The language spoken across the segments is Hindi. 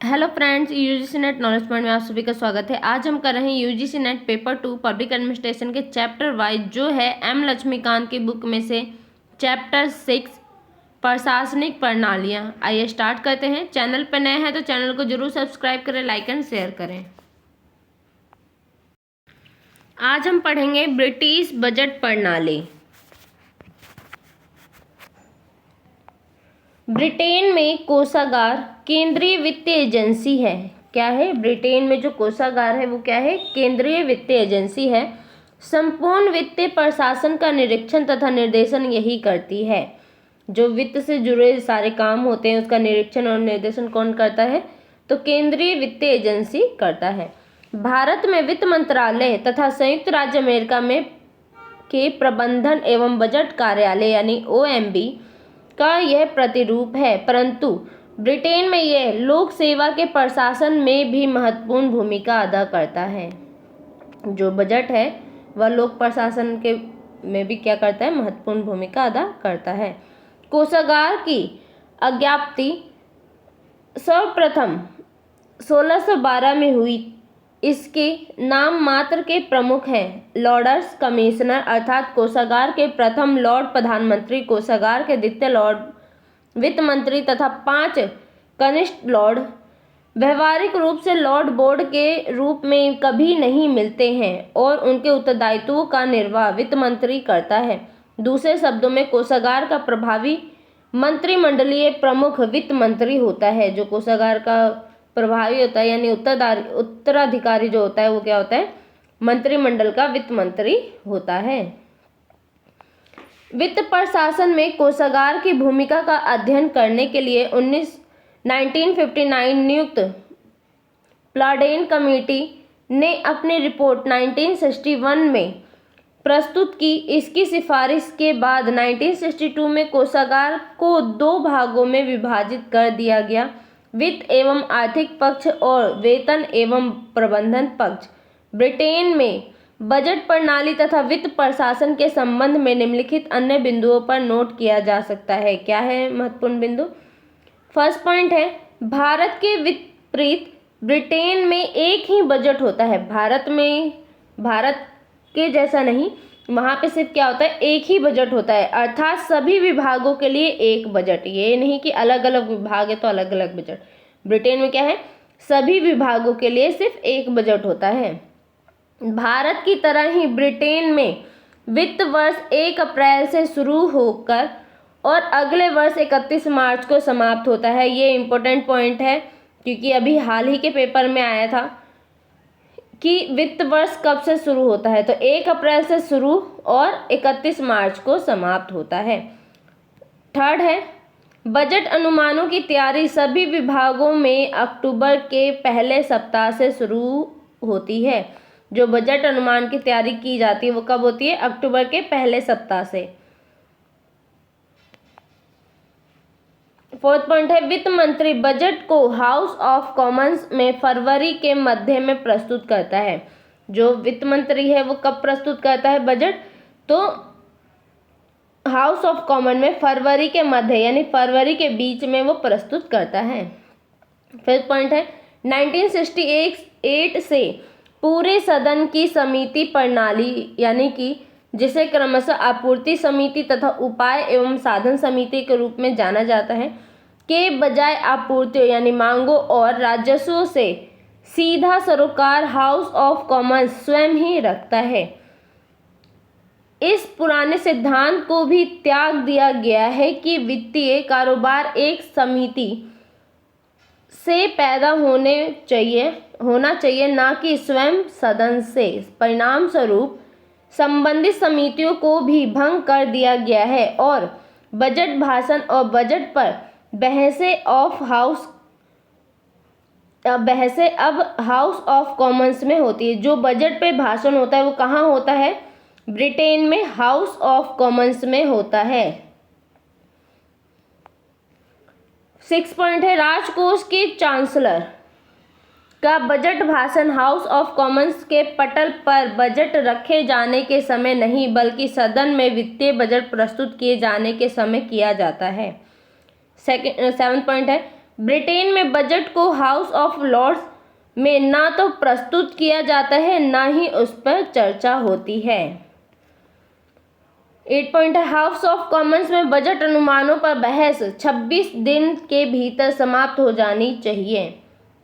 Hello friends, UGC net knowledge point में आप सभी का स्वागत है। आज हम कर रहे हैं UGC net paper 2 public administration के चैप्टर वाइज, जो है एम लक्ष्मीकांत की बुक में से चैप्टर 6 प्रशासनिक प्रणालियां। आइए स्टार्ट करते हैं। चैनल पर नए हैं तो चैनल को जरूर सब्सक्राइब करें, लाइक एंड शेयर करें। आज हम पढ़ेंगे ब्रिटिश बजट प्रणाली। ब्रिटेन में कोषागार केंद्रीय वित्तीय एजेंसी है। क्या है? ब्रिटेन में जो कोषागार है वो क्या है? केंद्रीय वित्तीय एजेंसी है। संपूर्ण वित्तीय प्रशासन का निरीक्षण तथा निर्देशन यही करती है। जो वित्त से जुड़े सारे काम होते हैं उसका निरीक्षण और निर्देशन कौन करता है? तो केंद्रीय वित्तीय एजेंसी करता है। भारत में वित्त मंत्रालय तथा संयुक्त राज्य अमेरिका में के प्रबंधन एवं बजट कार्यालय यानी OMB का यह प्रतिरूप है, परंतु ब्रिटेन में यह लोक सेवा के प्रशासन में भी महत्वपूर्ण भूमिका अदा करता है। जो बजट है वह लोक प्रशासन के में भी क्या करता है? महत्वपूर्ण भूमिका अदा करता है। कोषागार की अज्ञाप्ति सर्वप्रथम 1612 में हुई। इसके नाम मात्र के प्रमुख हैं लॉर्ड्स कमिश्नर, अर्थात कोषागार के प्रथम लॉर्ड प्रधानमंत्री, कोषागार के द्वितीय लॉर्ड वित्त मंत्री तथा 5 कनिष्ठ लॉर्ड। व्यवहारिक रूप से लॉर्ड बोर्ड के रूप में कभी नहीं मिलते हैं और उनके उत्तरदायित्वों का निर्वाह वित्त मंत्री करता है। दूसरे शब्दों में कोषागार का प्रभावी मंत्रिमंडलीय प्रमुख वित्त मंत्री होता है। जो कोषागार का प्रभावी होता है यानी उत्तराधिकारी जो होता है वो क्या होता है? मंत्रिमंडल का वित्त मंत्री होता है। वित्त प्रशासन में कोषागार की भूमिका का अध्ययन करने के लिए 1959 नियुक्त प्लाडेन कमेटी ने अपनी रिपोर्ट 1961 में प्रस्तुत की। इसकी सिफारिश के बाद 1962 में कोषागार को 2 भागों में विभाजित कर दिया गया, वित्त एवं आर्थिक पक्ष और वेतन एवं प्रबंधन पक्ष। ब्रिटेन में बजट प्रणाली तथा वित्त प्रशासन के संबंध में निम्नलिखित अन्य बिंदुओं पर नोट किया जा सकता है। क्या है महत्वपूर्ण बिंदु? फर्स्ट पॉइंट है, भारत के विपरीत ब्रिटेन में एक ही बजट होता है। भारत के जैसा नहीं, वहाँ पे सिर्फ क्या होता है? एक ही बजट होता है, अर्थात सभी विभागों के लिए एक बजट। ये नहीं कि अलग अलग विभाग है तो अलग अलग बजट। ब्रिटेन में क्या है? सभी विभागों के लिए सिर्फ एक बजट होता है। भारत की तरह ही ब्रिटेन में वित्त वर्ष 1 अप्रैल से शुरू होकर और अगले वर्ष 31 मार्च को समाप्त होता है। ये इम्पोर्टेंट पॉइंट है क्योंकि अभी हाल ही के पेपर में आया था कि वित्त वर्ष कब से शुरू होता है। तो 1 अप्रैल से शुरू और 31 मार्च को समाप्त होता है। थर्ड है, बजट अनुमानों की तैयारी सभी विभागों में अक्टूबर के पहले सप्ताह से शुरू होती है। जो बजट अनुमान की तैयारी की जाती है वो कब होती है? अक्टूबर के पहले सप्ताह से। फोर्थ पॉइंट है, वित्त मंत्री बजट को हाउस ऑफ कॉमन्स में फरवरी के मध्य में प्रस्तुत करता है। जो वित्त मंत्री है वो कब प्रस्तुत करता है बजट? तो हाउस ऑफ कॉमन में फरवरी के मध्य यानी फरवरी के बीच में वो प्रस्तुत करता है। फिफ्थ पॉइंट है, 1968 से पूरे सदन की समिति प्रणाली यानी कि जिसे क्रमशः आपूर्ति समिति तथा उपाय एवं साधन समिति के रूप में जाना जाता है, के बजाय आपूर्तियों यानी मांगों और राजस्व से सीधा सरोकार हाउस ऑफ कॉमन्स स्वयं ही रखता है। इस पुराने सिद्धांत को भी त्याग दिया गया है कि वित्तीय कारोबार एक समिति से पैदा होना चाहिए ना कि स्वयं सदन से। परिणाम स्वरूप संबंधित समितियों को भी भंग कर दिया गया है और बजट भाषण और बजट पर बहसें अब हाउस ऑफ कॉमन्स में होती है। जो बजट पे भाषण होता है वो कहाँ होता है? ब्रिटेन में हाउस ऑफ कॉमन्स में होता है। 6 पॉइंट है, राजकोष के चांसलर का बजट भाषण हाउस ऑफ कॉमन्स के पटल पर बजट रखे जाने के समय नहीं बल्कि सदन में वित्तीय बजट प्रस्तुत किए जाने के समय किया जाता है। 7 पॉइंट है, ब्रिटेन में बजट को हाउस ऑफ लॉर्ड्स में ना तो प्रस्तुत किया जाता है ना ही उस पर चर्चा होती है। 8 पॉइंट है, हाउस ऑफ कॉमन्स में बजट अनुमानों पर बहस 26 दिन के भीतर समाप्त हो जानी चाहिए।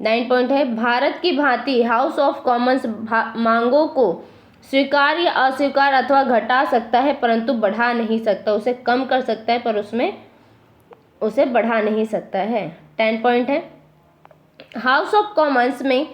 9 पॉइंट है, भारत की भांति हाउस ऑफ कॉमन्स मांगों को स्वीकार या अस्वीकार अथवा घटा सकता है परंतु बढ़ा नहीं सकता। उसे कम कर सकता है पर उसमें उसे बढ़ा नहीं सकता है। 10 पॉइंट है, हाउस ऑफ कॉमन्स में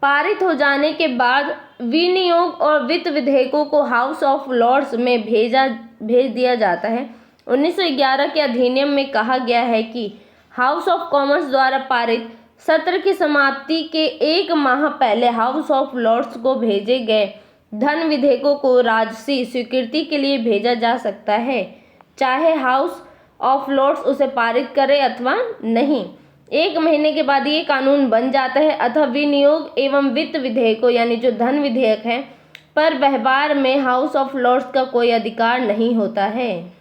पारित हो जाने के बाद विनियोग और वित्त विधेयकों को हाउस ऑफ लॉर्ड्स में भेज दिया जाता है। 1911 के अधिनियम में कहा गया है कि हाउस ऑफ कॉमन्स द्वारा पारित सत्र की समाप्ति के 1 माह पहले हाउस ऑफ लॉर्ड्स को भेजे गए धन विधेयकों को राजसी स्वीकृति के लिए भेजा जा सकता है, चाहे हाउस ऑफ लॉर्ड्स उसे पारित करे अथवा नहीं। 1 महीने के बाद ये कानून बन जाता है अतः विनियोग एवं वित्त विधेयकों यानी जो धन विधेयक है पर व्यवहार में हाउस ऑफ लॉर्ड्स का कोई अधिकार नहीं होता है।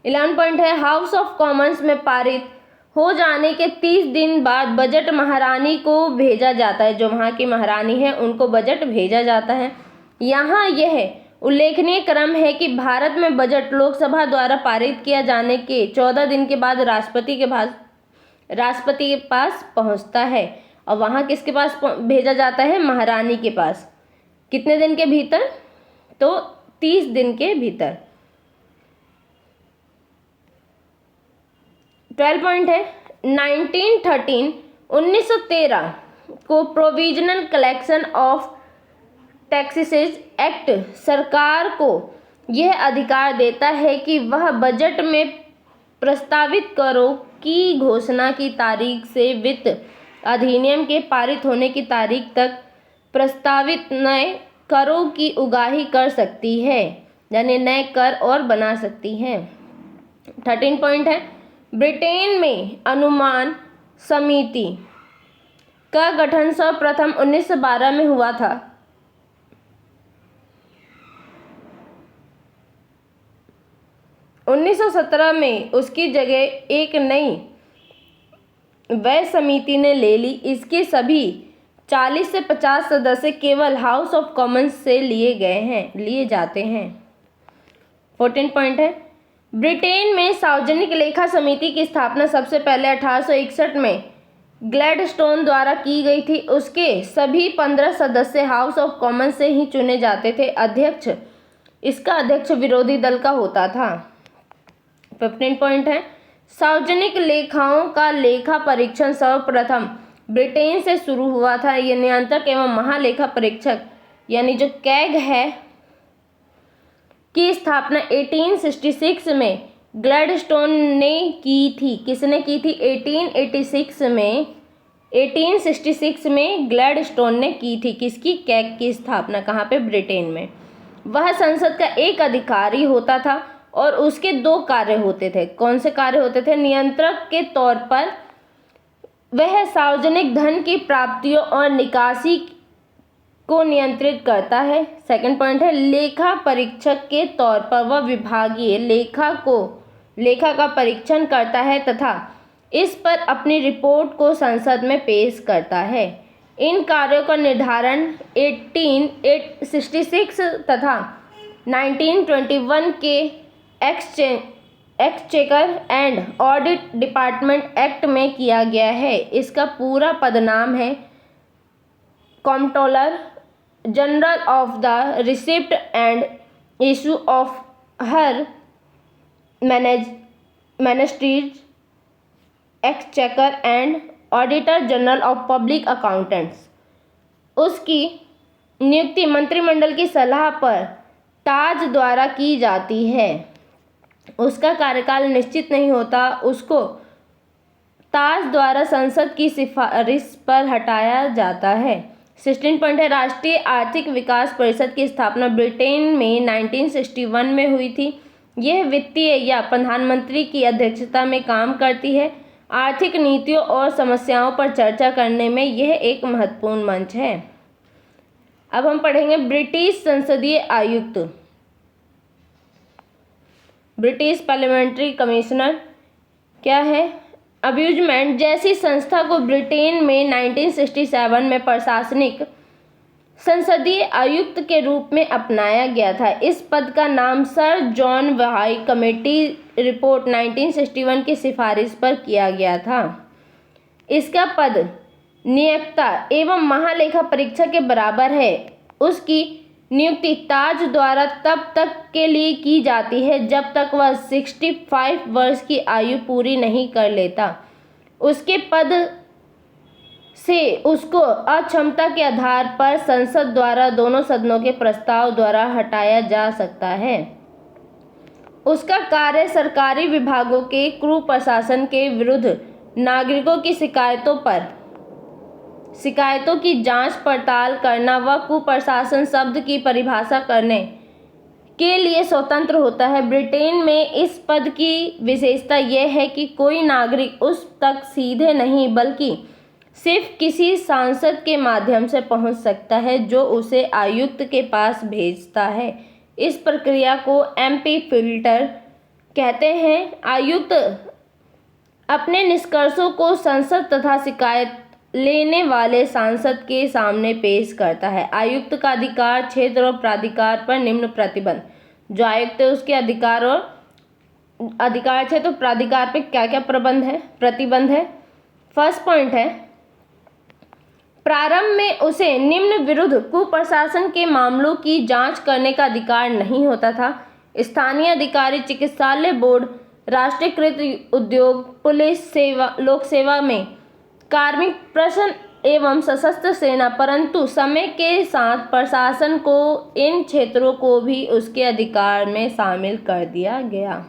11 पॉइंट है, हाउस ऑफ कॉमन्स में पारित हो जाने के 30 दिन बाद बजट महारानी को भेजा जाता है। जो वहाँ की महारानी है उनको बजट भेजा जाता है। यहाँ यह उल्लेखनीय क्रम है कि भारत में बजट लोकसभा द्वारा पारित किया जाने के 14 दिन के बाद राष्ट्रपति के पास पहुँचता है और वहाँ किसके पास भेजा जाता है? महारानी के पास। कितने दिन के भीतर? तो 30 दिन के भीतर। 12 पॉइंट है, 1913 को provisional collection of taxes act सरकार को यह अधिकार देता है कि वह बजट में प्रस्तावित करों की घोषणा की तारीख से वित्त अधिनियम के पारित होने की तारीख तक प्रस्तावित नए करों की उगाही कर सकती है, यानी नए कर और बना सकती है। 13 पॉइंट है, ब्रिटेन में अनुमान समिति का गठन सर्वप्रथम 1912 में हुआ था। 1917 में उसकी जगह एक नई व्यय समिति ने ले ली। इसके सभी 40 से 50 सदस्य केवल हाउस ऑफ कॉमन्स से लिए जाते हैं। 14 पॉइंट है, ब्रिटेन में सार्वजनिक लेखा समिति की स्थापना सबसे पहले 1861 में ग्लैडस्टोन द्वारा की गई थी। उसके सभी 15 सदस्य हाउस ऑफ कॉमन्स से ही चुने जाते थे। इसका अध्यक्ष विरोधी दल का होता था। 15 पॉइंट है, सार्वजनिक लेखाओं का लेखा परीक्षण सर्वप्रथम ब्रिटेन से शुरू हुआ था। यह नियंत्रक एवं महालेखा परीक्षक यानी जो कैग है की स्थापना 1866 में ग्लैडस्टोन ने की थी। किसने की थी? 1866 में ग्लैडस्टोन ने की थी। किसकी? कैग की स्थापना। कहाँ पे? ब्रिटेन में। वह संसद का एक अधिकारी होता था और उसके 2 कार्य होते थे। कौन से कार्य होते थे? नियंत्रक के तौर पर वह सार्वजनिक धन की प्राप्तियों और निकासी को नियंत्रित करता है। 2 पॉइंट है, लेखा परीक्षक के तौर पर वह विभागीय लेखा का परीक्षण करता है तथा इस पर अपनी रिपोर्ट को संसद में पेश करता है। इन कार्यों का निर्धारण 1866 तथा 1921 के exchequer and audit department act में किया गया है। इसका पूरा पदनाम है comptroller general of the receipt and issue of her ministries exchequer and auditor general of public accountants. उसकी नियुक्ति मंत्रिमंडल की सलाह पर ताज द्वारा की जाती है। उसका कार्यकाल निश्चित नहीं होता। उसको ताज द्वारा संसद की सिफारिश पर हटाया जाता है। 16 पॉइंट है, राष्ट्रीय आर्थिक विकास परिषद की स्थापना ब्रिटेन में 1961 में हुई थी। यह वित्तीय या प्रधानमंत्री की अध्यक्षता में काम करती है। आर्थिक नीतियों और समस्याओं पर चर्चा करने में यह एक महत्वपूर्ण मंच है। अब हम पढ़ेंगे ब्रिटिश संसदीय आयुक्त। ब्रिटिश पार्लियामेंट्री कमिश्नर क्या है, अम्यूजमेंट जैसी संस्था को ब्रिटेन में 1967 में प्रशासनिक संसदीय आयुक्त के रूप में अपनाया गया था। इस पद का नाम सर जॉन वाई कमेटी रिपोर्ट 1961 की सिफारिश पर किया गया था। इसका पद नियोक्ता एवं महालेखा परीक्षक के बराबर है। उसकी नियुक्ति ताज द्वारा तब तक के लिए की जाती है जब तक वह 65 वर्ष की आयु पूरी नहीं कर लेता। उसके पद से उसको अक्षमता के आधार पर संसद द्वारा दोनों सदनों के प्रस्ताव द्वारा हटाया जा सकता है। उसका कार्य सरकारी विभागों के कुप्रशासन के विरुद्ध नागरिकों की शिकायतों की जांच पड़ताल करना व कुप्रशासन शब्द की परिभाषा करने के लिए स्वतंत्र होता है। ब्रिटेन में इस पद की विशेषता यह है कि कोई नागरिक उस तक सीधे नहीं बल्कि सिर्फ किसी सांसद के माध्यम से पहुंच सकता है जो उसे आयुक्त के पास भेजता है। इस प्रक्रिया को एमपी फिल्टर कहते हैं। आयुक्त अपने निष्कर्षों को संसद तथा शिकायत लेने वाले सांसद के सामने पेश करता है। आयुक्त का अधिकार क्षेत्र और प्राधिकार पर निम्न प्रतिबंध। जो आयुक्त है उसके अधिकार और अधिकार क्षेत्र और प्राधिकार पर क्या क्या प्रतिबंध है। फर्स्ट पॉइंट है, प्रारंभ में उसे निम्न विरुद्ध कुप्रशासन के मामलों की जांच करने का अधिकार नहीं होता था। स्थानीय अधिकारी, चिकित्सालय बोर्ड, राष्ट्रीयकृत उद्योग, पुलिस सेवा, लोक सेवा में कार्मिक प्रशासन एवं सशस्त्र सेना, परंतु समय के साथ प्रशासन को इन क्षेत्रों को भी उसके अधिकार में शामिल कर दिया गया।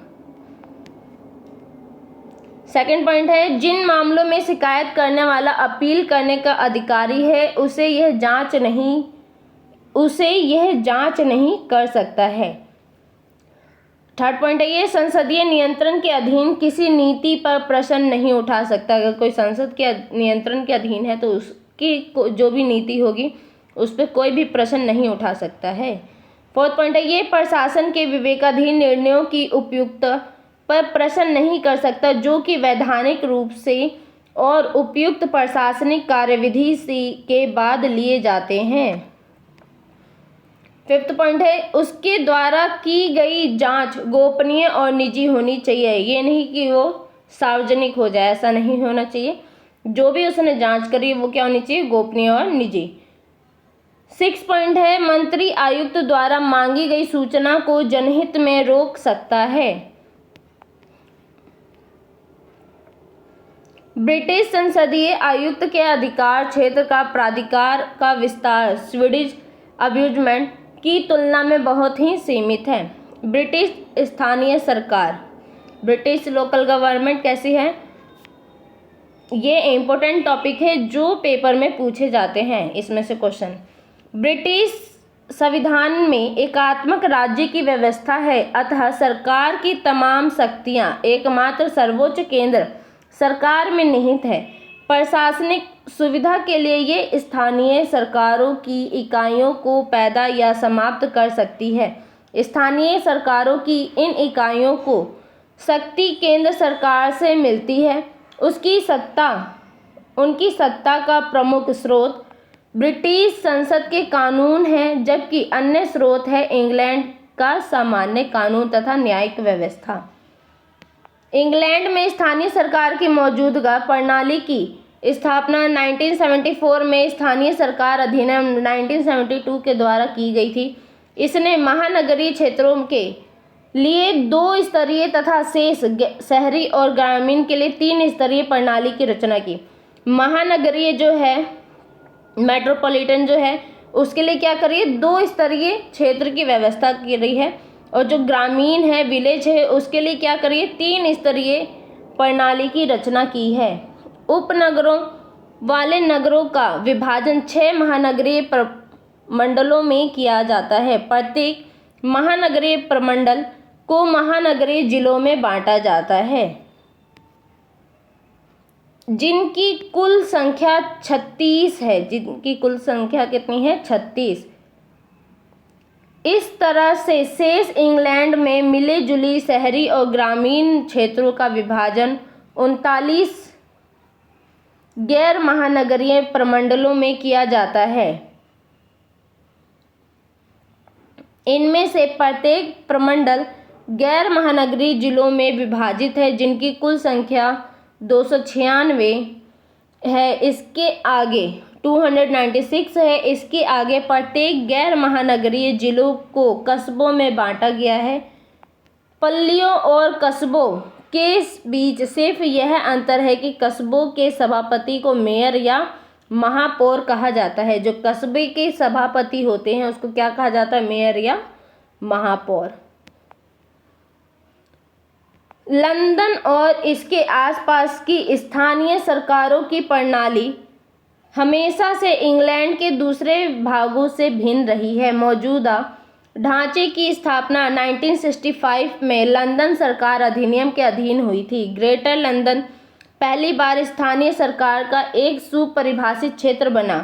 सेकंड पॉइंट है, जिन मामलों में शिकायत करने वाला अपील करने का अधिकारी है उसे यह जांच नहीं कर सकता है। थर्ड पॉइंट है, ये संसदीय नियंत्रण के अधीन किसी नीति पर प्रश्न नहीं उठा सकता। अगर कोई संसद के नियंत्रण के अधीन है तो उसकी जो भी नीति होगी उस पर कोई भी प्रश्न नहीं उठा सकता है। फोर्थ पॉइंट है, ये प्रशासन के विवेकाधीन निर्णयों की उपयुक्तता पर प्रश्न नहीं कर सकता जो कि वैधानिक रूप से और उपयुक्त प्रशासनिक कार्यविधि के बाद लिए जाते हैं। फिफ्थ पॉइंट है, उसके द्वारा की गई जांच गोपनीय और निजी होनी चाहिए। ये नहीं कि वो सार्वजनिक हो जाए, ऐसा नहीं होना चाहिए। जो भी उसने जांच करी वो क्या होनी चाहिए, गोपनीय और निजी। सिक्स पॉइंट है, मंत्री आयुक्त द्वारा मांगी गई सूचना को जनहित में रोक सकता है। ब्रिटिश संसदीय आयुक्त के अधिकार क्षेत्र का प्राधिकार का विस्तार स्वीडिश अम्यूजमेंट की तुलना में बहुत ही सीमित है। ब्रिटिश स्थानीय सरकार, ब्रिटिश लोकल गवर्नमेंट कैसी है, ये इम्पोर्टेंट टॉपिक है जो पेपर में पूछे जाते हैं। इसमें से क्वेश्चन, ब्रिटिश संविधान में एकात्मक राज्य की व्यवस्था है, अतः सरकार की तमाम शक्तियां एकमात्र सर्वोच्च केंद्र सरकार में निहित है। प्रशासनिक सुविधा के लिए ये स्थानीय सरकारों की इकाइयों को पैदा या समाप्त कर सकती है। स्थानीय सरकारों की इन इकाइयों को शक्ति केंद्र सरकार से मिलती है। उनकी सत्ता का प्रमुख स्रोत ब्रिटिश संसद के कानून है, जबकि अन्य स्रोत है इंग्लैंड का सामान्य कानून तथा न्यायिक व्यवस्था। इंग्लैंड में स्थानीय सरकार की मौजूदा प्रणाली की स्थापना 1974 में स्थानीय सरकार अधिनियम 1972 के द्वारा की गई थी। इसने महानगरीय क्षेत्रों के लिए 2 स्तरीय तथा शेष शहरी और ग्रामीण के लिए 3 स्तरीय प्रणाली की रचना की। महानगरीय जो है, मेट्रोपॉलिटन जो है, उसके लिए क्या करी है, 2 स्तरीय क्षेत्र की व्यवस्था की रही है, और जो ग्रामीण है, विलेज है, उसके लिए क्या करी है, 3 स्तरीय प्रणाली की रचना की है। उपनगरों वाले नगरों का विभाजन 6 महानगरीय प्रमंडलों में किया जाता है। प्रत्येक महानगरीय प्रमंडल को महानगरीय जिलों में बांटा जाता है, जिनकी कुल संख्या 36 है। जिनकी कुल संख्या कितनी है, 36। इस तरह से शेष इंग्लैंड में मिले जुली शहरी और ग्रामीण क्षेत्रों का विभाजन 39 गैर महानगरीय प्रमंडलों में किया जाता है। इनमें से प्रत्येक प्रमंडल गैर महानगरीय जिलों में विभाजित है, जिनकी कुल संख्या 296 है। इसके आगे 296 है। इसके आगे प्रत्येक गैर महानगरीय जिलों को कस्बों में बांटा गया है। पल्लियों और कस्बों के बीच सिर्फ यह अंतर है कि कस्बों के सभापति को मेयर या महापौर कहा जाता है। जो कस्बे के सभापति होते हैं उसको क्या कहा जाता है? मेयर या महापौर। लंदन और इसके आसपास की स्थानीय सरकारों की प्रणाली हमेशा से इंग्लैंड के दूसरे भागों से भिन्न रही है। मौजूदा ढांचे की स्थापना 1965 में लंदन सरकार अधिनियम के अधीन हुई थी। ग्रेटर लंदन पहली बार स्थानीय सरकार का एक सुपरिभाषित क्षेत्र बना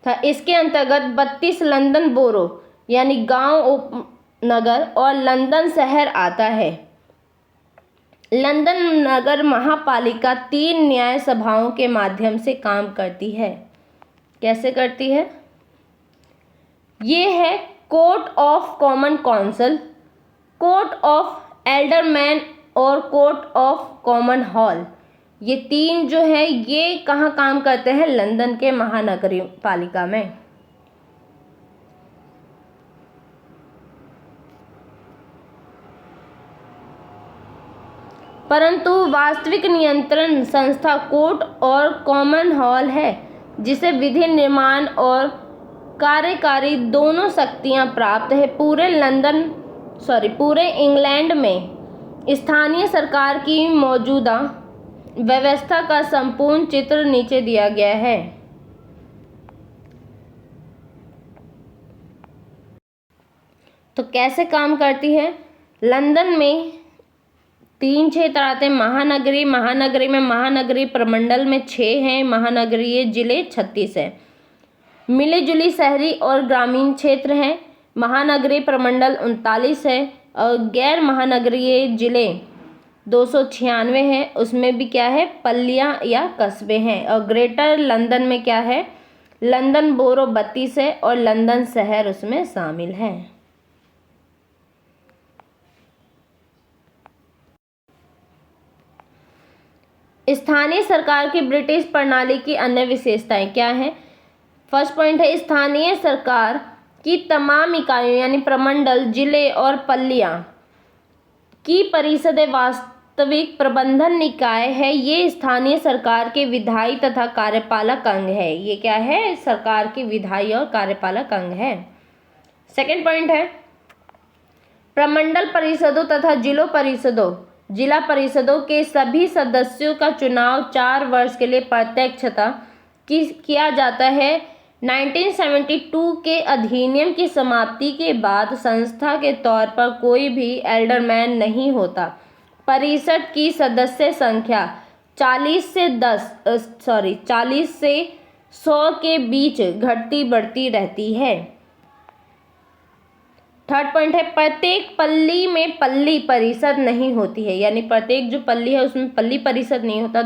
था। इसके अंतर्गत 32 लंदन बोरो यानी गांव, उपनगर और लंदन शहर आता है। लंदन नगर महापालिका 3 न्याय सभाओं के माध्यम से काम करती है। कैसे करती है? ये है court of common council, court of alderman और कोर्ट ऑफ कॉमन हॉल। ये 3 जो है ये कहाँ काम करते हैं? लंदन के महानगरीय पालिका में। परंतु वास्तविक नियंत्रण संस्था कोर्ट और कॉमन हॉल है, जिसे विधि निर्माण और कार्यकारी दोनों शक्तियां प्राप्त है। पूरे इंग्लैंड में स्थानीय सरकार की मौजूदा व्यवस्था का संपूर्ण चित्र नीचे दिया गया है। तो कैसे काम करती है? लंदन में 3 क्षेत्र आते हैं। महानगरीय में महानगरीय प्रमंडल में 6 हैं। महानगरीय जिले 36 हैं। मिली जुली शहरी और ग्रामीण क्षेत्र हैं। महानगरीय प्रमंडल 39 है और गैर महानगरीय जिले 296 हैं। उसमें भी क्या है? पल्लियां या कस्बे हैं। और ग्रेटर लंदन में क्या है? लंदन बोरो 32 है और लंदन शहर उसमें शामिल है। स्थानीय सरकार की ब्रिटिश प्रणाली की अन्य विशेषताएं क्या हैं? फर्स्ट पॉइंट है स्थानीय सरकार की तमाम इकाइयों यानी प्रमंडल, जिले और पल्लियां की परिषदें वास्तविक प्रबंधन निकाय है। ये स्थानीय सरकार के विधायी तथा कार्यपालक अंग है। ये क्या है? सरकार के विधायी और कार्यपालक अंग है। सेकंड पॉइंट है प्रमंडल परिषदों तथा जिला परिषदों के सभी सदस्यों का चुनाव 4 वर्ष के लिए प्रत्यक्षता किया जाता है। 1972 के अधिनियम की समाप्ति के बाद संस्था के तौर पर कोई भी एल्डरमैन नहीं होता। परिषद की सदस्य संख्या 40 से 100 के बीच घटती बढ़ती रहती है। थर्ड पॉइंट है प्रत्येक पल्ली में पल्ली परिषद नहीं होती है, यानी प्रत्येक जो पल्ली है उसमें पल्ली परिषद नहीं होता।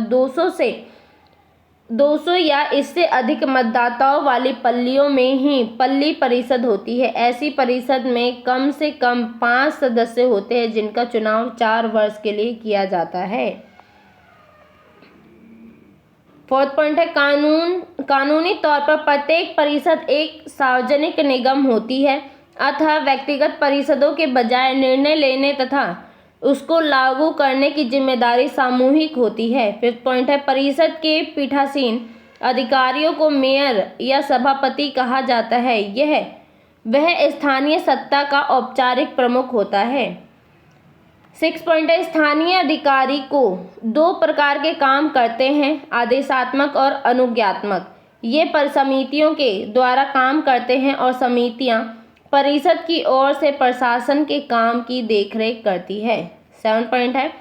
200 या इससे अधिक मतदाताओं वाली पल्लियों में ही पल्ली परिषद होती है। ऐसी परिषद में कम से कम 5 सदस्य होते हैं, जिनका चुनाव 4 वर्ष के लिए किया जाता है। फोर्थ पॉइंट है कानूनी तौर पर प्रत्येक परिषद एक सार्वजनिक निगम होती है, अतः व्यक्तिगत परिषदों के बजाय निर्णय लेने तथा उसको लागू करने की जिम्मेदारी सामूहिक होती है। फिफ्थ पॉइंट है परिषद के पीठासीन अधिकारियों को मेयर या सभापति कहा जाता है। वह स्थानीय सत्ता का औपचारिक प्रमुख होता है। 6 पॉइंट है स्थानीय अधिकारी को 2 प्रकार के काम करते हैं, आदेशात्मक और अनुज्ञात्मक। ये समितियों के द्वारा काम करते हैं और समितियां परिषद की ओर से प्रशासन के काम की देखरेख करती है। 7 पॉइंट है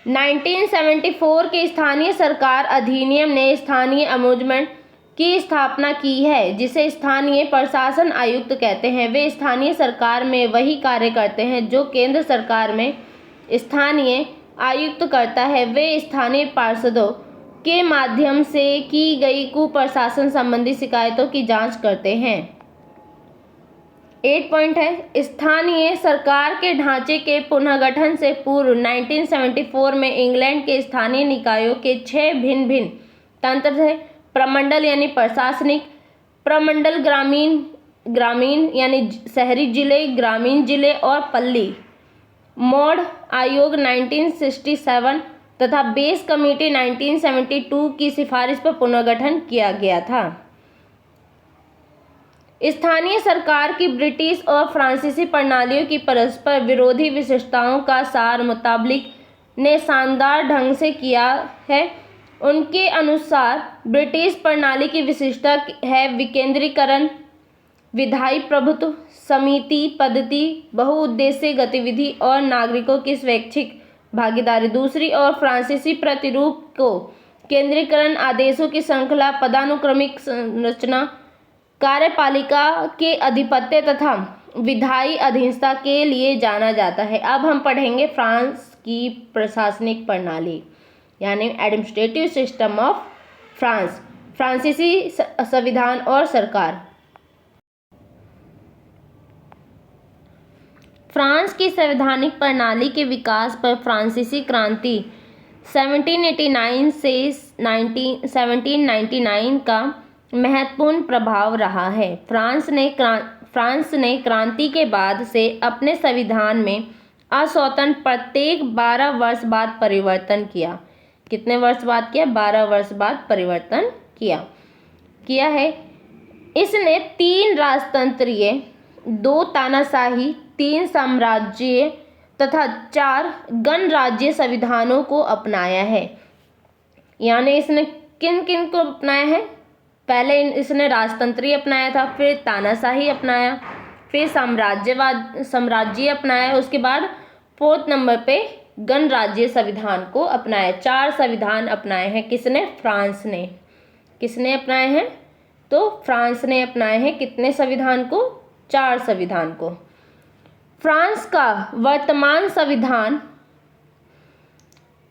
1974 के स्थानीय सरकार अधिनियम ने स्थानीय अमूजमेंट की स्थापना की है, जिसे स्थानीय प्रशासन आयुक्त कहते हैं। वे स्थानीय सरकार में वही कार्य करते हैं जो केंद्र सरकार में स्थानीय आयुक्त करता है। वे स्थानीय पार्षदों के माध्यम से की गई कुप्रशासन संबंधी शिकायतों की जांच करते हैं। 8 पॉइंट है, स्थानीय सरकार के ढांचे के पुनर्गठन से पूर्व 1974 में इंग्लैंड के स्थानीय निकायों के 6 भिन्न भिन्न तंत्र थे। प्रमंडल यानी प्रशासनिक, प्रमंडल ग्रामीण यानी शहरी जिले, ग्रामीण जिले और पल्ली। मोड आयोग 1967 तथा बेस कमेटी 1972 की सिफारिश पर पुनर्गठन किया गया था। स्थानीय सरकार की ब्रिटिश और फ्रांसीसी प्रणालियों की परस्पर विरोधी विशेषताओं का सार मुताबिक ने शानदार ढंग से किया है। उनके अनुसार ब्रिटिश प्रणाली की विशिष्टता है विकेंद्रीकरण, विधायी प्रभुत्व, समिति पद्धति, बहुउद्देशीय गतिविधि और नागरिकों की स्वैच्छिक भागीदारी। दूसरी ओर फ्रांसीसी प्रतिरूप को केंद्रीकरण, आदेशों की श्रृंखला, पदानुक्रमिक संरचना, कार्यपालिका के अधिपत्य तथा विधायी अधीनता के लिए जाना जाता है। अब हम पढ़ेंगे फ्रांस की प्रशासनिक प्रणाली यानी एडमिनिस्ट्रेटिव सिस्टम ऑफ फ्रांस, फ्रांसीसी संविधान और सरकार। फ्रांस की संवैधानिक प्रणाली के विकास पर फ्रांसीसी क्रांति 1789 से 1799 का महत्वपूर्ण प्रभाव रहा है। फ्रांस ने क्रांति के बाद से अपने संविधान में अस्वतंत्र प्रत्येक 12 वर्ष बाद परिवर्तन किया। कितने वर्ष बाद किया? 12 वर्ष बाद परिवर्तन किया है। इसने 3 राजतंत्रीय, 2 तानाशाही, 3 साम्राज्यीय तथा 4 गणराज्य संविधानों को अपनाया है। यानी इसने किन किन को अपनाया है? पहले इसने राजतंत्रीय अपनाया था, फिर तानाशाही अपनाया, फिर साम्राज्य अपनाया, उसके बाद 4th नंबर पे गणराज्य संविधान को अपनाया। 4 संविधान अपनाए हैं। किसने? फ्रांस ने। किसने अपनाए हैं? तो फ्रांस ने अपनाए हैं। कितने संविधान को? 4 संविधान को। फ्रांस का वर्तमान संविधान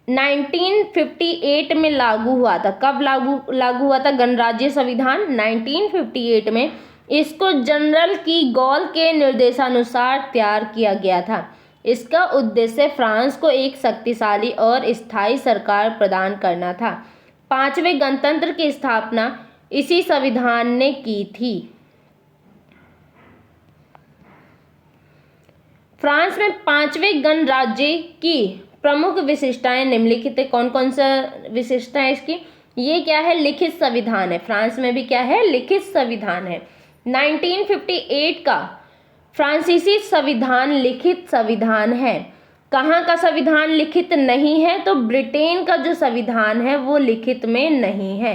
1958 में लागू हुआ था। कब लागू हुआ था गणराज्य संविधान? 1958 में। इसको जनरल की गॉल के निर्देशानुसार तैयार किया गया था। इसका उद्देश्य फ्रांस को एक शक्तिशाली और स्थायी सरकार प्रदान करना था। 5वें गणतंत्र की स्थापना इसी संविधान ने की थी। फ्रांस में 5वें गणराज्य की प्रमुख विशेषताएं निम्नलिखित है। कौन कौन सा विशेषता है इसकी? ये क्या है? लिखित संविधान है। फ्रांस में भी क्या है? लिखित संविधान है। 1958 का फ्रांसीसी संविधान लिखित संविधान है। कहाँ का संविधान लिखित नहीं है? तो ब्रिटेन का जो संविधान है वो लिखित में नहीं है।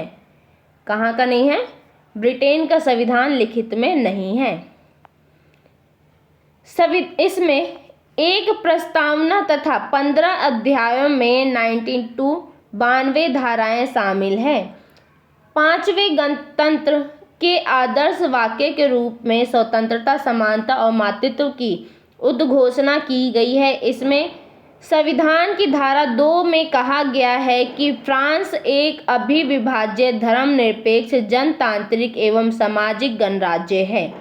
कहाँ का नहीं है? ब्रिटेन का संविधान लिखित में नहीं है। इसमें एक प्रस्तावना तथा 15 अध्यायों में 92 धाराएं शामिल हैं। 5वें गणतंत्र के आदर्श वाक्य के रूप में स्वतंत्रता, समानता और मातृत्व की उद्घोषणा की गई है। इसमें संविधान की धारा 2 में कहा गया है कि फ्रांस एक अभिविभाज्य, धर्मनिरपेक्ष, जनतांत्रिक एवं सामाजिक गणराज्य है।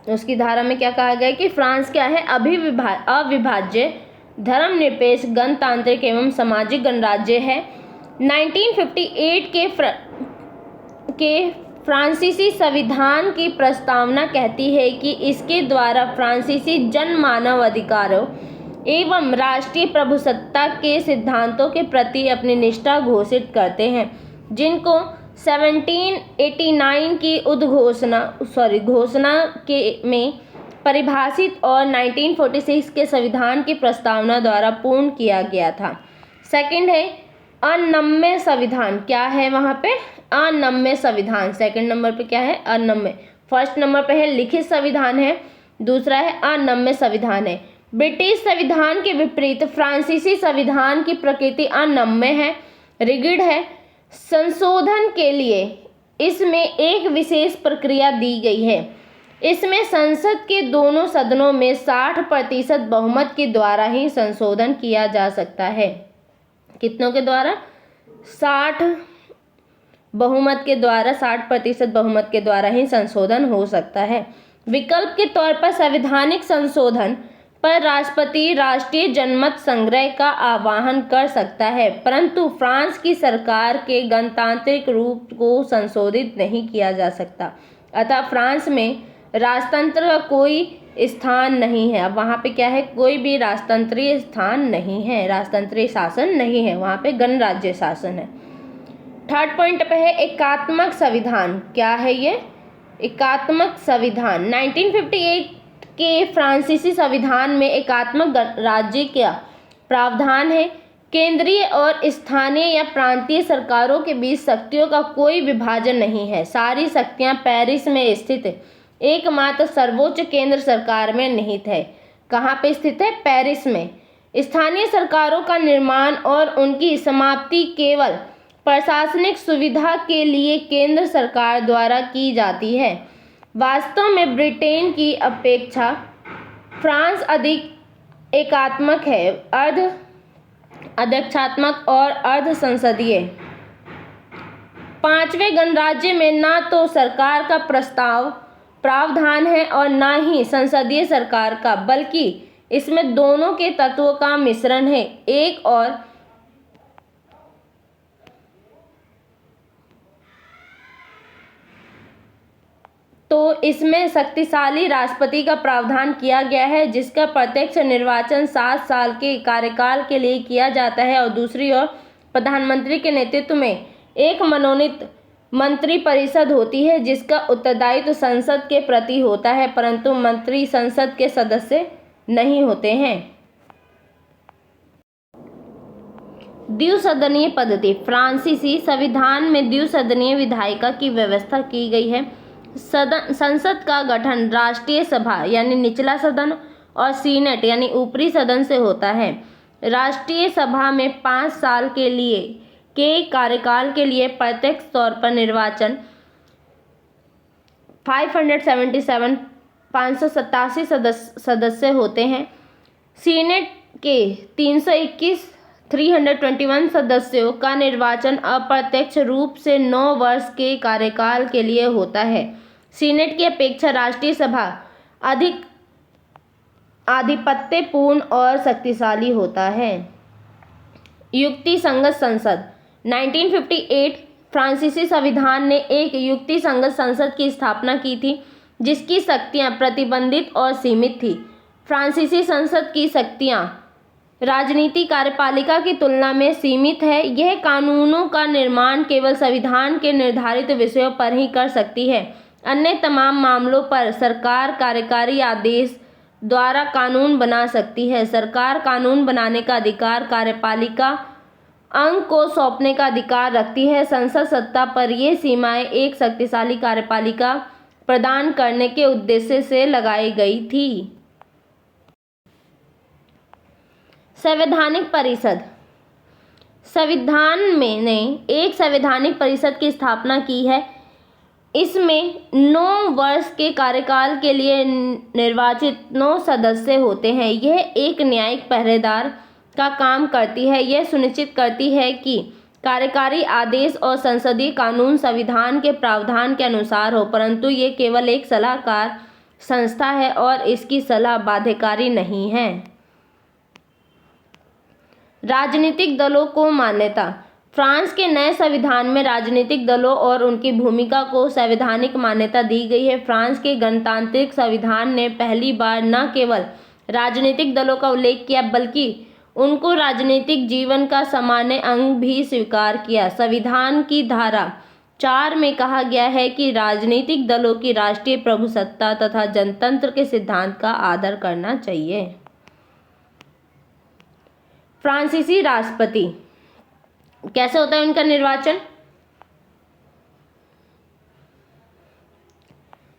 उसकी धारा में क्या कहा गया है कि फ्रांस क्या है? अविभाज्य, धर्मनिरपेक्ष, गणतांत्रिक एवं सामाजिक गणराज्य है। 1958 के फ्रांसीसी संविधान की प्रस्तावना कहती है कि इसके द्वारा फ्रांसीसी जन मानव अधिकारों एवं राष्ट्रीय प्रभुसत्ता के सिद्धांतों के प्रति अपनी निष्ठा घोषित करते हैं, जिनको 1789 की घोषणा में परिभाषित और 1946 के संविधान की प्रस्तावना द्वारा पूर्ण किया गया था। सेकंड है अनम्य संविधान। क्या है वहाँ पे? अनम्य संविधान। सेकंड नंबर पे क्या है? अनम्य। फर्स्ट नंबर पे है लिखित संविधान है, दूसरा है अनम्य संविधान है। ब्रिटिश संविधान के विपरीत फ्रांसीसी संविधान की प्रकृति अनम्य है, रिगिड है। संशोधन के लिए इसमें एक विशेष प्रक्रिया दी गई है। इसमें संसद के दोनों सदनों में 60% बहुमत के द्वारा ही संशोधन किया जा सकता है। कितनों के द्वारा? 60% बहुमत के द्वारा ही संशोधन हो सकता है। विकल्प के तौर पर संवैधानिक संशोधन पर राष्ट्रपति राष्ट्रीय जनमत संग्रह का आह्वान कर सकता है, परंतु फ्रांस की सरकार के गणतांत्रिक रूप को संशोधित नहीं किया जा सकता। अतः फ्रांस में राजतंत्र का कोई स्थान नहीं है। अब वहाँ पे क्या है? कोई भी राजतंत्रीय स्थान नहीं है, राजतंत्रीय शासन नहीं है, वहाँ पे गणराज्य शासन है। थर्ड पॉइंट पे है एकात्मक संविधान। क्या है ये? एकात्मक संविधान। 1958 के फ्रांसीसी संविधान में एकात्मक राज्य का प्रावधान है। केंद्रीय और स्थानीय या प्रांतीय सरकारों के बीच शक्तियों का कोई विभाजन नहीं है। सारी शक्तियां पेरिस में स्थित एकमात्र सर्वोच्च केंद्र सरकार में निहित है। कहाँ पे स्थित है? पेरिस में। स्थानीय सरकारों का निर्माण और उनकी समाप्ति केवल प्रशासनिक सुविधा के लिए केंद्र सरकार द्वारा की जाती है। वास्तव में ब्रिटेन की अपेक्षा फ्रांस अधिक एकात्मक है, अर्ध अध्यक्षात्मक और अर्ध संसदीय। पांचवें गणराज्य में न तो सरकार का प्रावधान है और न ही संसदीय सरकार का, बल्कि इसमें दोनों के तत्वों का मिश्रण है। एक और तो इसमें शक्तिशाली राष्ट्रपति का प्रावधान किया गया है, जिसका प्रत्यक्ष निर्वाचन 7 साल के कार्यकाल के लिए किया जाता है, और दूसरी ओर प्रधानमंत्री के नेतृत्व में एक मनोनीत मंत्री परिषद होती है, जिसका उत्तरदायित्व संसद के प्रति होता है, परंतु मंत्री संसद के सदस्य नहीं होते हैं। द्विसदनीय पद्धति। फ्रांसीसी संविधान में द्विसदनीय विधायिका की व्यवस्था की गई है। संसद का गठन राष्ट्रीय सभा यानी निचला सदन और सीनेट यानी ऊपरी सदन से होता है। राष्ट्रीय सभा में 5 साल के कार्यकाल के लिए प्रत्यक्ष तौर पर निर्वाचन 587 सदस्य होते हैं। सीनेट के 321 सदस्यों का निर्वाचन अप्रत्यक्ष रूप से 9 वर्ष के कार्यकाल के लिए होता है। सीनेट की अपेक्षा राष्ट्रीय सभा अधिक आधिपत्यपूर्ण और शक्तिशाली होता है। युक्तिसंगत संसद। 1958 फ्रांसीसी संविधान ने एक युक्तिसंगत संसद की स्थापना की थी, जिसकी शक्तियां प्रतिबंधित और सीमित थी। फ्रांसीसी संसद की शक्तियां राजनीतिक कार्यपालिका की तुलना में सीमित है। यह कानूनों का निर्माण केवल संविधान के निर्धारित विषयों पर ही कर सकती है। अन्य तमाम मामलों पर सरकार कार्यकारी आदेश द्वारा कानून बना सकती है। सरकार कानून बनाने का अधिकार कार्यपालिका अंग को सौंपने का अधिकार रखती है। संसद सत्ता पर ये सीमाएं एक शक्तिशाली कार्यपालिका प्रदान करने के उद्देश्य से लगाई गई थी। संवैधानिक परिषद। संविधान में ने एक संवैधानिक परिषद की स्थापना की है। इसमें 9 वर्ष के कार्यकाल के लिए निर्वाचित 9 सदस्य होते हैं। यह एक न्यायिक पहरेदार का काम करती है। यह सुनिश्चित करती है कि कार्यकारी आदेश और संसदीय कानून संविधान के प्रावधान के अनुसार हो, परंतु ये केवल एक सलाहकार संस्था है और इसकी सलाह बाध्यकारी नहीं है। राजनीतिक दलों को मान्यता। फ्रांस के नए संविधान में राजनीतिक दलों और उनकी भूमिका को संवैधानिक मान्यता दी गई है। फ्रांस के गणतांत्रिक संविधान ने पहली बार न केवल राजनीतिक दलों का उल्लेख किया, बल्कि उनको राजनीतिक जीवन का सामान्य अंग भी स्वीकार किया। संविधान की धारा 4 में कहा गया है कि राजनीतिक दलों की राष्ट्रीय प्रभुसत्ता तथा जनतंत्र के सिद्धांत का आदर करना चाहिए। फ्रांसीसी राष्ट्रपति कैसे होता है उनका निर्वाचन?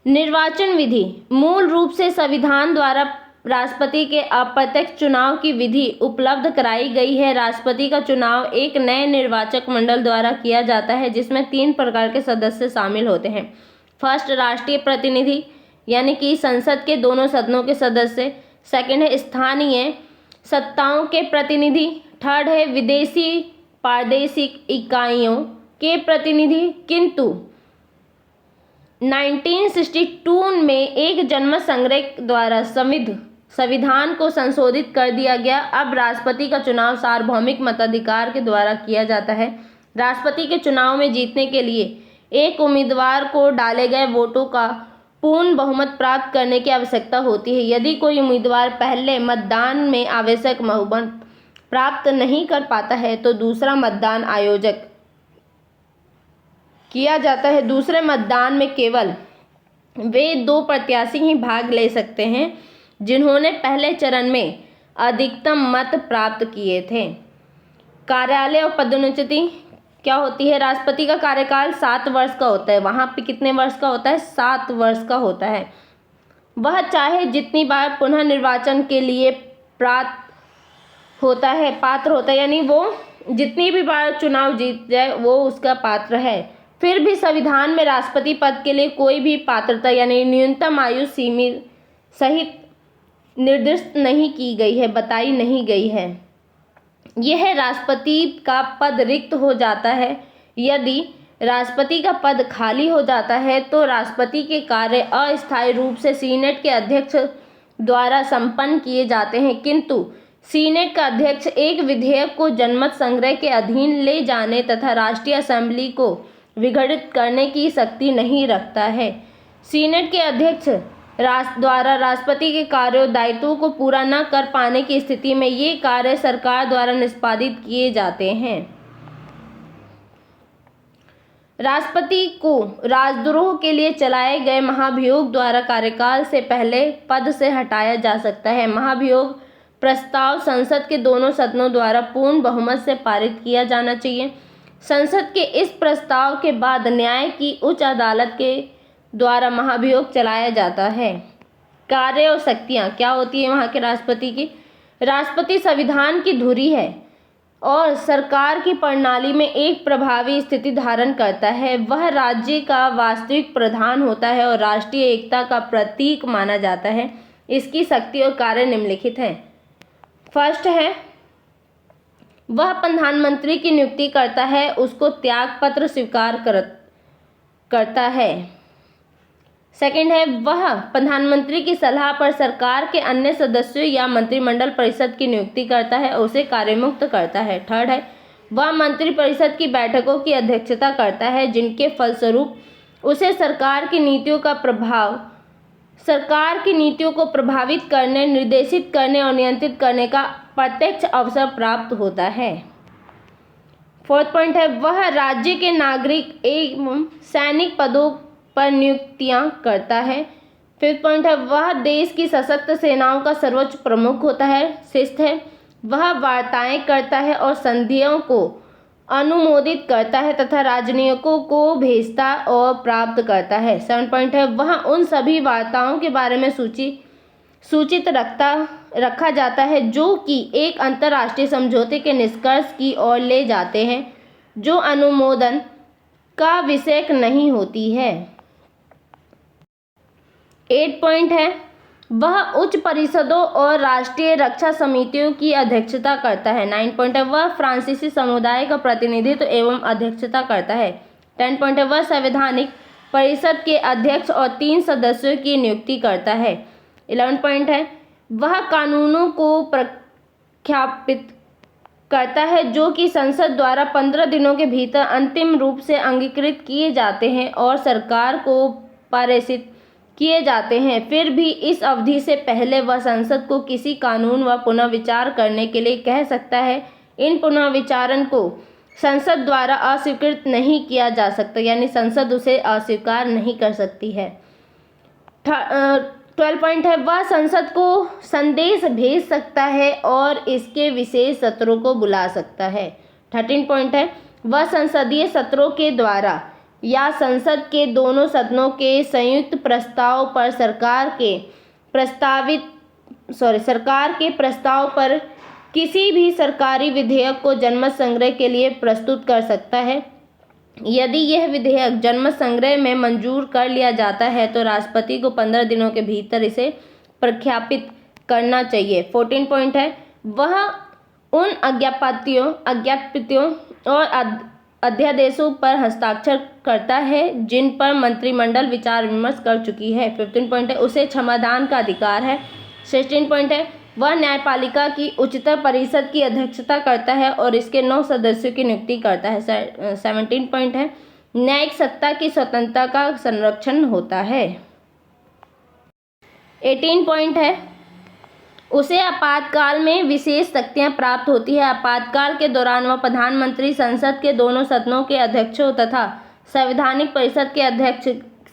निर्वाचन विधि मूल रूप से संविधान द्वारा राष्ट्रपति के अप्रत्यक्ष चुनाव की विधि उपलब्ध कराई गई है। राष्ट्रपति का चुनाव एक नए निर्वाचक मंडल द्वारा किया जाता है, जिसमें 3 प्रकार के सदस्य शामिल होते हैं। फर्स्ट, राष्ट्रीय प्रतिनिधि। यानी कि संसद के दोनों सदनों के सदस्य। सेकंड है स्थानीय सत्ताओं के प्रतिनिधि। थर्ड है विदेशी प्रादेशिक इकाइयों के प्रतिनिधि। किंतु 1962 में एक जनमत संग्रह द्वारा संविधान को संशोधित कर दिया गया। अब राष्ट्रपति का चुनाव सार्वभौमिक मताधिकार के द्वारा किया जाता है। राष्ट्रपति के चुनाव में जीतने के लिए एक उम्मीदवार को डाले गए वोटों का पूर्ण बहुमत प्राप्त करने की आवश्यकता होती है। यदि कोई उम्मीदवार पहले मतदान में आवश्यक बहुमत प्राप्त नहीं कर पाता है तो दूसरा मतदान आयोजक किया जाता है। दूसरे मतदान में केवल वे 2 प्रत्याशी ही भाग ले सकते हैं जिन्होंने पहले चरण में अधिकतम मत प्राप्त किए थे। कार्यालय और पदोन्नति क्या होती है? राष्ट्रपति का कार्यकाल 7 वर्ष का होता है। वहाँ पे कितने वर्ष का होता है? 7 वर्ष का होता है। वह चाहे जितनी बार पुनः निर्वाचन के लिए पात्र होता है, यानी वो जितनी भी बार चुनाव जीत जाए वो उसका पात्र है। फिर भी संविधान में राष्ट्रपति पद के लिए कोई भी पात्रता यानी न्यूनतम आयु सीमित सहित निर्दिष्ट नहीं की गई है, बताई नहीं गई है। यह राष्ट्रपति का पद रिक्त हो जाता है। यदि राष्ट्रपति का पद खाली हो जाता है तो राष्ट्रपति के कार्य अस्थायी रूप से सीनेट के अध्यक्ष द्वारा संपन्न किए जाते हैं। किंतु सीनेट का अध्यक्ष एक विधेयक को जनमत संग्रह के अधीन ले जाने तथा राष्ट्रीय असेंबली को विघटित करने की शक्ति नहीं रखता है। सीनेट के अध्यक्ष द्वारा राष्ट्रपति के कार्यों दायित्वों को पूरा न कर पाने की स्थिति में ये कार्य सरकार द्वारा निष्पादित किए जाते हैं। राष्ट्रपति को राजद्रोह के लिए चलाए गए महाभियोग द्वारा कार्यकाल से पहले पद से हटाया जा सकता है। महाभियोग प्रस्ताव संसद के दोनों सदनों द्वारा पूर्ण बहुमत से पारित किया जाना चाहिए। संसद के इस प्रस्ताव के बाद न्याय की उच्च अदालत के द्वारा महाभियोग चलाया जाता है। कार्य और शक्तियाँ क्या होती है वहाँ के राष्ट्रपति की? राष्ट्रपति संविधान की धुरी है और सरकार की प्रणाली में एक प्रभावी स्थिति धारण करता है। वह राज्य का वास्तविक प्रधान होता है और राष्ट्रीय एकता का प्रतीक माना जाता है। इसकी शक्ति और कार्य निम्नलिखित हैं। फर्स्ट है वह प्रधानमंत्री की नियुक्ति करता है, उसको त्यागपत्र स्वीकार करता है। सेकंड है वह प्रधानमंत्री की सलाह पर सरकार के अन्य सदस्यों या मंत्रिमंडल परिषद की नियुक्ति करता है, उसे कार्यमुक्त करता है। थर्ड है वह मंत्रिपरिषद की बैठकों की अध्यक्षता करता है जिनके फलस्वरूप उसे सरकार की नीतियों को प्रभावित करने, निर्देशित करने और नियंत्रित करने का प्रत्यक्ष अवसर प्राप्त होता है। फोर्थ पॉइंट है वह राज्य के नागरिक एवं सैनिक पदों पर नियुक्तियां करता है। फिफ्थ पॉइंट है वह देश की सशक्त सेनाओं का सर्वोच्च प्रमुख होता है। सिक्स्थ है वह वार्ताएं करता है और संधियों को अनुमोदित करता है तथा राजनयिकों को भेजता और प्राप्त करता है। 7 पॉइंट है वह उन सभी वार्ताओं के बारे में सूचित रखा जाता है जो कि एक अंतर्राष्ट्रीय समझौते के निष्कर्ष की ओर ले जाते हैं जो अनुमोदन का विषय नहीं होती है। 8 पॉइंट है वह उच्च परिषदों और राष्ट्रीय रक्षा समितियों की अध्यक्षता करता है। 9 पॉइंट है वह फ्रांसीसी समुदाय का प्रतिनिधित्व एवं अध्यक्षता करता है। 10 पॉइंट है वह संवैधानिक परिषद के अध्यक्ष और 3 सदस्यों की नियुक्ति करता है। 11 पॉइंट है वह कानूनों को प्रख्यापित करता है जो कि संसद द्वारा 15 दिनों के भीतर अंतिम रूप से अंगीकृत किए जाते हैं और सरकार को पारित किए जाते हैं। फिर भी इस अवधि से पहले वह संसद को किसी कानून व पुनः विचार करने के लिए कह सकता है। इन पुनः विचारण को संसद द्वारा अस्वीकृत नहीं किया जा सकता, यानी संसद उसे अस्वीकार नहीं कर सकती है। 12 पॉइंट है वह संसद को संदेश भेज सकता है और इसके विशेष सत्रों को बुला सकता है। 13 पॉइंट है वह संसदीय सत्रों के द्वारा या संसद के दोनों सदनों के संयुक्त प्रस्ताव पर सरकार के प्रस्ताव पर किसी भी सरकारी विधेयक को जनमत संग्रह के लिए प्रस्तुत कर सकता है। यदि यह विधेयक जनमत संग्रह में मंजूर कर लिया जाता है तो राष्ट्रपति को 15 दिनों के भीतर इसे प्रख्यापित करना चाहिए। 14 पॉइंट है, वह उन अज्ञापितों और अध्यादेशों पर हस्ताक्षर करता है जिन पर मंत्रिमंडल विचार विमर्श कर चुकी है। 15 पॉइंट है, उसे क्षमादान का अधिकार है। 16 पॉइंट है, वह न्यायपालिका की उच्चतर परिषद की अध्यक्षता करता है और इसके 9 सदस्यों की नियुक्ति करता है। 17 पॉइंट है, न्यायिक सत्ता की स्वतंत्रता का संरक्षण होता है। 18 पॉइंट है, उसे आपातकाल में विशेष शक्तियां प्राप्त होती है। आपातकाल के दौरान वह प्रधानमंत्री, संसद के दोनों सदनों के अध्यक्षों तथा संवैधानिक परिषद के अध्यक्ष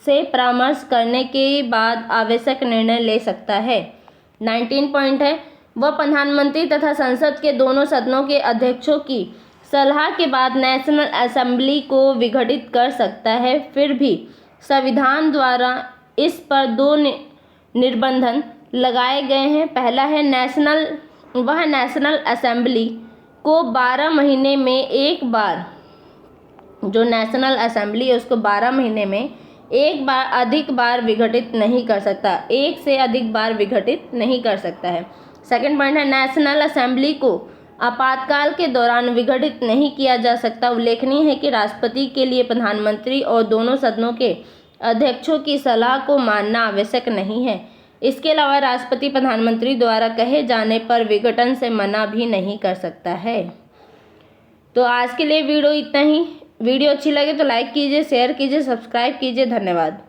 से परामर्श करने के बाद आवश्यक निर्णय ले सकता है। 19 पॉइंट है, वह प्रधानमंत्री तथा संसद के दोनों सदनों के अध्यक्षों की सलाह के बाद नेशनल असेंबली को विघटित कर सकता है। फिर भी संविधान द्वारा इस पर 2 निर्बंधन लगाए गए हैं। पहला है वह नेशनल असेंबली को 12 महीने में एक बार, जो नेशनल असेंबली है उसको 12 महीने में एक बार अधिक बार विघटित नहीं कर सकता, एक से अधिक बार विघटित नहीं कर सकता है। सेकंड पॉइंट है, नेशनल असेंबली को आपातकाल के दौरान विघटित नहीं किया जा सकता। उल्लेखनीय है कि राष्ट्रपति के लिए प्रधानमंत्री और दोनों सदनों के अध्यक्षों की सलाह को मानना आवश्यक नहीं है। इसके अलावा राष्ट्रपति प्रधानमंत्री द्वारा कहे जाने पर विघटन से मना भी नहीं कर सकता है। तो आज के लिए वीडियो इतना ही। वीडियो अच्छी लगे तो लाइक कीजिए, शेयर कीजिए, सब्सक्राइब कीजिए। धन्यवाद।